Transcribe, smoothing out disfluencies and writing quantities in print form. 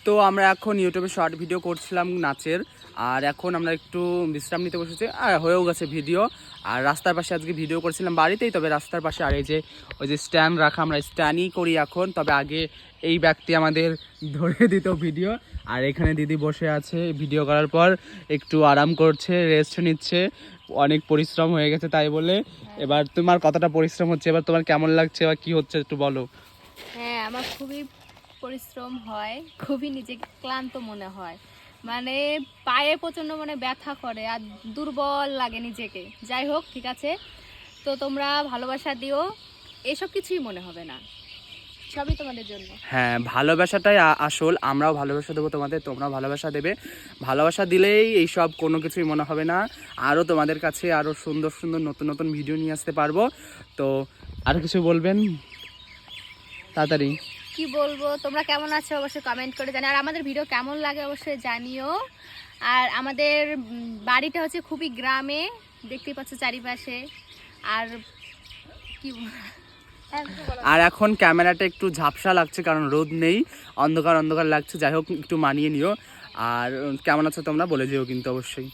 তো আমরা এখন ইউটিউবে শর্ট ভিডিও করছিলাম নাচের, আর এখন আমরা একটু বিশ্রাম নিতে বসেছি, আর হয়েও গেছে ভিডিও। আর রাস্তার পাশে আজকে ভিডিও করছিলাম বাড়িতেই, তবে রাস্তার পাশে। আর এই যে ওই যে স্ট্যান্ড রাখা, আমরা স্ট্যান্ডই করি এখন, তবে আগে এই ব্যক্তি আমাদের ধরে দিত ভিডিও। আর এখানে দিদি বসে আছে ভিডিও করার পর, একটু আরাম করছে, রেস্ট নিচ্ছে, অনেক পরিশ্রম হয়ে গেছে তাই বলে। এবার তোমার কতটা পরিশ্রম হচ্ছে, এবার তোমার কেমন লাগছে বা কি হচ্ছে একটু বলো। হ্যাঁ, আমার খুবই পরিশ্রম হয়, খুবই নিজেকে ক্লান্ত মনে হয়, মানে পায়ে প্রচণ্ড মানে ব্যথা করে আর দুর্বল লাগে নিজেকে। যাই হোক, ঠিক আছে, তো তোমরা ভালোবাসা দিও, এসব কিছুই মনে হবে না, সবই তোমাদের জন্য। হ্যাঁ, ভালোবাসাটাই আসল। আমরাও ভালোবাসা দেবো তোমাদের, তোমরাও ভালোবাসা দেবে। ভালোবাসা দিলেই এইসব কোনো কিছুই মনে হবে না। আরও তোমাদের কাছে আরও সুন্দর সুন্দর নতুন নতুন ভিডিও নিয়ে আসতে পারবো। তো আর কিছু বলবেন তাড়াতাড়ি? কি বলবো, তোমরা কেমন আছো অবশ্যই কমেন্ট করে জানিও, আর আমাদের ভিডিও কেমন লাগে অবশ্যই জানিও। আর আমাদের বাড়িটা হচ্ছে খুবই গ্রামে, দেখতেই পাচ্ছ চারিপাশে। আর কি আর এখন ক্যামেরাটা একটু ঝাপসা লাগছে, কারণ রোদ নেই, অন্ধকার অন্ধকার লাগছে। যাই হোক, একটু মানিয়ে নিও। আর কেমন আছো তোমরা বলে যেও কিন্তু অবশ্যই।